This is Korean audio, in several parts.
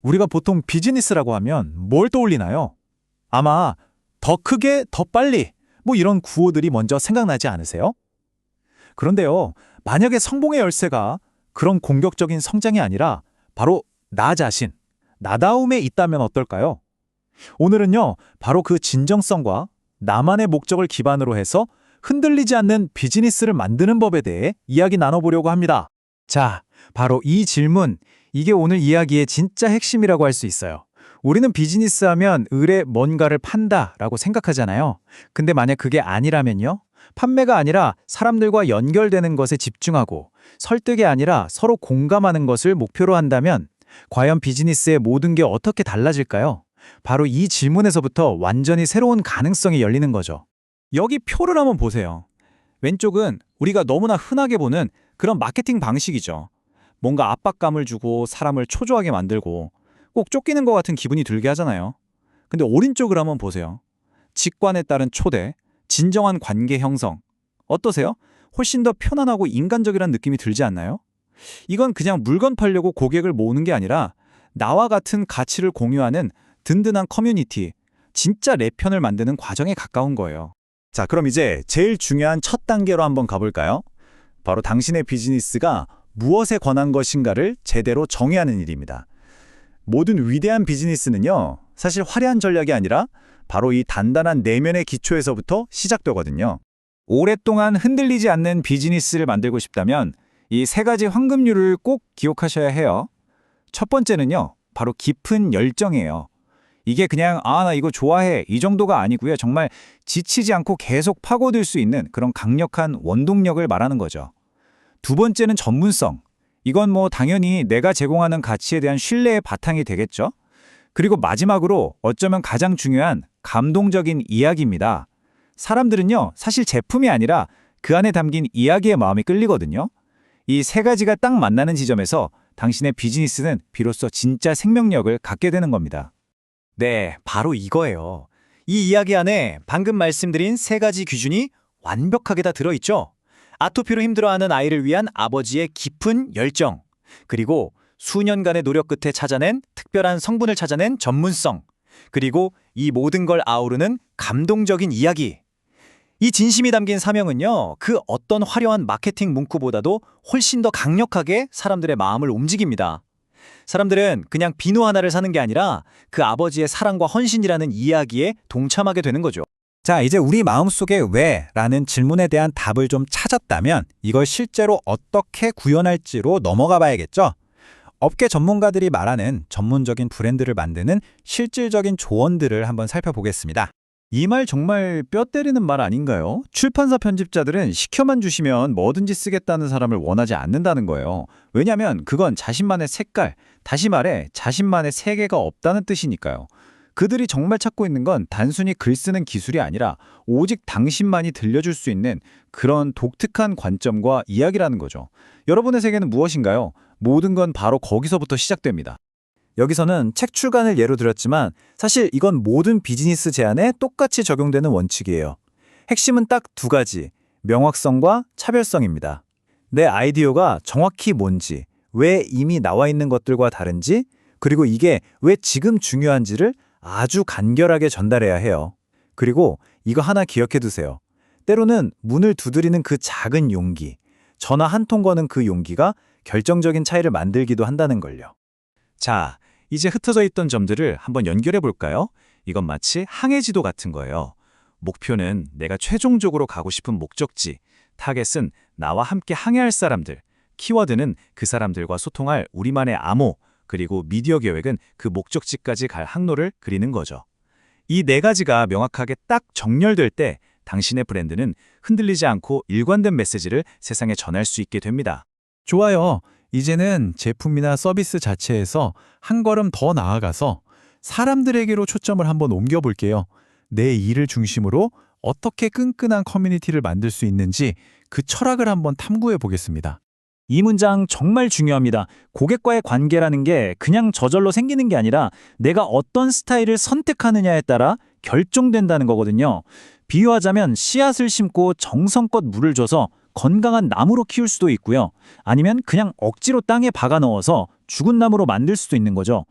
우리가 보통 비즈니스라고 하면 뭘 떠올리나요? 아마 더 크게, 더 빨리, 뭐 이런 구호들이 먼저 생각나지 않으세요? 그런데요, 만약에 성공의 열쇠가 그런 공격적인 성장이 아니라 바로 나 자신, 나다움에 있다면 어떨까요? 오늘은요, 바로 그 진정성과 나만의 목적을 기반으로 해서 흔들리지 않는 비즈니스를 만드는 법에 대해 이야기 나눠보려고 합니다. 자, 바로 이 질문, 이게 오늘 이야기의 진짜 핵심이라고 할 수 있어요. 우리는 비즈니스 하면 을에 뭔가를 판다라고 생각하잖아요. 근데 만약 그게 아니라면요? 판매가 아니라 사람들과 연결되는 것에 집중하고 설득이 아니라 서로 공감하는 것을 목표로 한다면 과연 비즈니스의 모든 게 어떻게 달라질까요? 바로 이 질문에서부터 완전히 새로운 가능성이 열리는 거죠. 여기 표를 한번 보세요. 왼쪽은 우리가 너무나 흔하게 보는 그런 마케팅 방식이죠. 뭔가 압박감을 주고 사람을 초조하게 만들고 꼭 쫓기는 것 같은 기분이 들게 하잖아요. 근데 오른쪽을 한번 보세요. 직관에 따른 초대, 진정한 관계 형성. 어떠세요? 훨씬 더 편안하고 인간적이라는 느낌이 들지 않나요? 이건 그냥 물건 팔려고 고객을 모으는 게 아니라 나와 같은 가치를 공유하는 든든한 커뮤니티, 진짜 내 편을 만드는 과정에 가까운 거예요. 자, 그럼 이제 제일 중요한 첫 단계로 한번 가볼까요? 바로 당신의 비즈니스가 무엇에 관한 것인가를 제대로 정의하는 일입니다. 모든 위대한 비즈니스는요, 사실 화려한 전략이 아니라 바로 이 단단한 내면의 기초에서부터 시작되거든요. 오랫동안 흔들리지 않는 비즈니스를 만들고 싶다면 이 세 가지 황금률을 꼭 기억하셔야 해요. 첫 번째는요, 바로 깊은 열정이에요. 이게 그냥 나 이거 좋아해 이 정도가 아니고요. 정말 지치지 않고 계속 파고들 수 있는 그런 강력한 원동력을 말하는 거죠. 두 번째는 전문성. 이건 뭐 당연히 내가 제공하는 가치에 대한 신뢰의 바탕이 되겠죠. 그리고 마지막으로 어쩌면 가장 중요한 감동적인 이야기입니다. 사람들은요, 사실 제품이 아니라 그 안에 담긴 이야기의 마음이 끌리거든요. 이 세 가지가 딱 만나는 지점에서 당신의 비즈니스는 비로소 진짜 생명력을 갖게 되는 겁니다. 네, 바로 이거예요. 이 이야기 안에 방금 말씀드린 세 가지 기준이 완벽하게 다 들어있죠? 아토피로 힘들어하는 아이를 위한 아버지의 깊은 열정, 그리고 수년간의 노력 끝에 찾아낸 특별한 성분을 찾아낸 전문성, 그리고 이 모든 걸 아우르는 감동적인 이야기. 이 진심이 담긴 사명은요, 그 어떤 화려한 마케팅 문구보다도 훨씬 더 강력하게 사람들의 마음을 움직입니다. 사람들은 그냥 비누 하나를 사는 게 아니라 그 아버지의 사랑과 헌신이라는 이야기에 동참하게 되는 거죠. 자, 이제 우리 마음속에 왜? 라는 질문에 대한 답을 좀 찾았다면 이걸 실제로 어떻게 구현할지로 넘어가 봐야겠죠? 업계 전문가들이 말하는 전문적인 브랜드를 만드는 실질적인 조언들을 한번 살펴보겠습니다. 이 말 정말 뼈 때리는 말 아닌가요? 출판사 편집자들은 시켜만 주시면 뭐든지 쓰겠다는 사람을 원하지 않는다는 거예요. 왜냐하면 그건 자신만의 색깔, 다시 말해 자신만의 세계가 없다는 뜻이니까요. 그들이 정말 찾고 있는 건 단순히 글 쓰는 기술이 아니라 오직 당신만이 들려줄 수 있는 그런 독특한 관점과 이야기라는 거죠. 여러분의 세계는 무엇인가요? 모든 건 바로 거기서부터 시작됩니다. 여기서는 책 출간을 예로 들었지만 사실 이건 모든 비즈니스 제안에 똑같이 적용되는 원칙이에요. 핵심은 딱 두 가지, 명확성과 차별성입니다. 내 아이디어가 정확히 뭔지, 왜 이미 나와 있는 것들과 다른지, 그리고 이게 왜 지금 중요한지를 아주 간결하게 전달해야 해요. 그리고 이거 하나 기억해 두세요. 때로는 문을 두드리는 그 작은 용기, 전화 한 통 거는 그 용기가 결정적인 차이를 만들기도 한다는 걸요. 자, 이제 흩어져 있던 점들을 한번 연결해 볼까요? 이건 마치 항해지도 같은 거예요. 목표는 내가 최종적으로 가고 싶은 목적지, 타겟은 나와 함께 항해할 사람들, 키워드는 그 사람들과 소통할 우리만의 암호, 그리고 미디어 계획은 그 목적지까지 갈 항로를 그리는 거죠. 이 네 가지가 명확하게 딱 정렬될 때 당신의 브랜드는 흔들리지 않고 일관된 메시지를 세상에 전할 수 있게 됩니다. 좋아요. 이제는 제품이나 서비스 자체에서 한 걸음 더 나아가서 사람들에게로 초점을 한번 옮겨볼게요. 내 일을 중심으로 어떻게 끈끈한 커뮤니티를 만들 수 있는지 그 철학을 한번 탐구해 보겠습니다. 이 문장 정말 중요합니다. 고객과의 관계라는 게 그냥 저절로 생기는 게 아니라 내가 어떤 스타일을 선택하느냐에 따라 결정된다는 거거든요. 비유하자면 씨앗을 심고 정성껏 물을 줘서 건강한 나무로 키울 수도 있고요. 아니면 그냥 억지로 땅에 박아 넣어서 죽은 나무로 만들 수도 있는 거죠.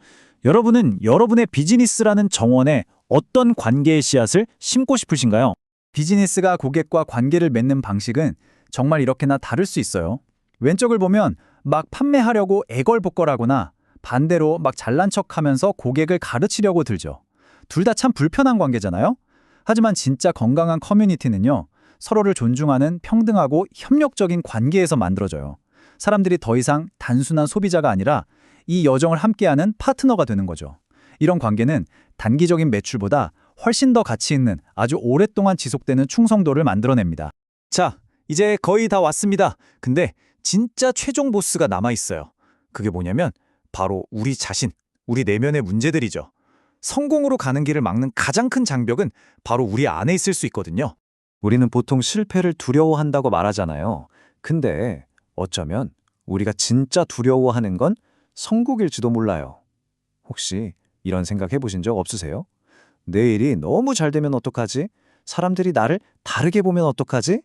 여러분은 여러분의 비즈니스라는 정원에 어떤 관계의 씨앗을 심고 싶으신가요? 비즈니스가 고객과 관계를 맺는 방식은 정말 이렇게나 다를 수 있어요. 왼쪽을 보면 막 판매하려고 애걸복걸하거나 반대로 막 잘난 척하면서 고객을 가르치려고 들죠. 둘 다 참 불편한 관계잖아요? 하지만 진짜 건강한 커뮤니티는요, 서로를 존중하는 평등하고 협력적인 관계에서 만들어져요. 사람들이 더 이상 단순한 소비자가 아니라 이 여정을 함께하는 파트너가 되는 거죠. 이런 관계는 단기적인 매출보다 훨씬 더 가치 있는 아주 오랫동안 지속되는 충성도를 만들어냅니다. 자, 이제 거의 다 왔습니다. 근데 진짜 최종 보스가 남아있어요. 그게 뭐냐면 바로 우리 자신, 우리 내면의 문제들이죠. 성공으로 가는 길을 막는 가장 큰 장벽은 바로 우리 안에 있을 수 있거든요. 우리는 보통 실패를 두려워한다고 말하잖아요. 근데 어쩌면 우리가 진짜 두려워하는 건 성공일지도 몰라요. 혹시 이런 생각 해보신 적 없으세요? 내일이 너무 잘 되면 어떡하지? 사람들이 나를 다르게 보면 어떡하지?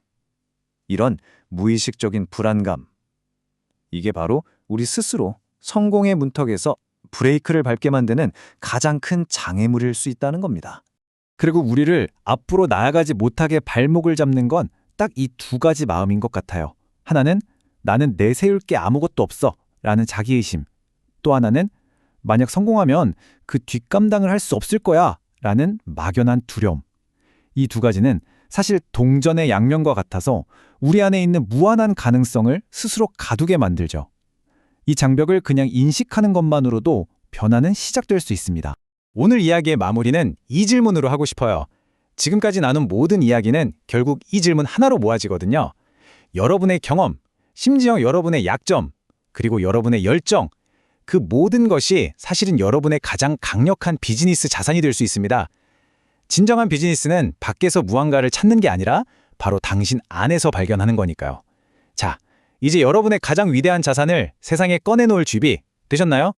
이런 무의식적인 불안감. 이게 바로 우리 스스로 성공의 문턱에서 브레이크를 밟게 만드는 가장 큰 장애물일 수 있다는 겁니다. 그리고 우리를 앞으로 나아가지 못하게 발목을 잡는 건 딱 이 두 가지 마음인 것 같아요. 하나는 나는 내세울 게 아무것도 없어 라는 자기의심. 또 하나는 만약 성공하면 그 뒷감당을 할 수 없을 거야 라는 막연한 두려움. 이 두 가지는 사실 동전의 양면과 같아서 우리 안에 있는 무한한 가능성을 스스로 가두게 만들죠. 이 장벽을 그냥 인식하는 것만으로도 변화는 시작될 수 있습니다. 오늘 이야기의 마무리는 이 질문으로 하고 싶어요. 지금까지 나눈 모든 이야기는 결국 이 질문 하나로 모아지거든요. 여러분의 경험, 심지어 여러분의 약점, 그리고 여러분의 열정, 그 모든 것이 사실은 여러분의 가장 강력한 비즈니스 자산이 될 수 있습니다. 진정한 비즈니스는 밖에서 무언가를 찾는 게 아니라 바로 당신 안에서 발견하는 거니까요. 자, 이제 여러분의 가장 위대한 자산을 세상에 꺼내놓을 준비 되셨나요?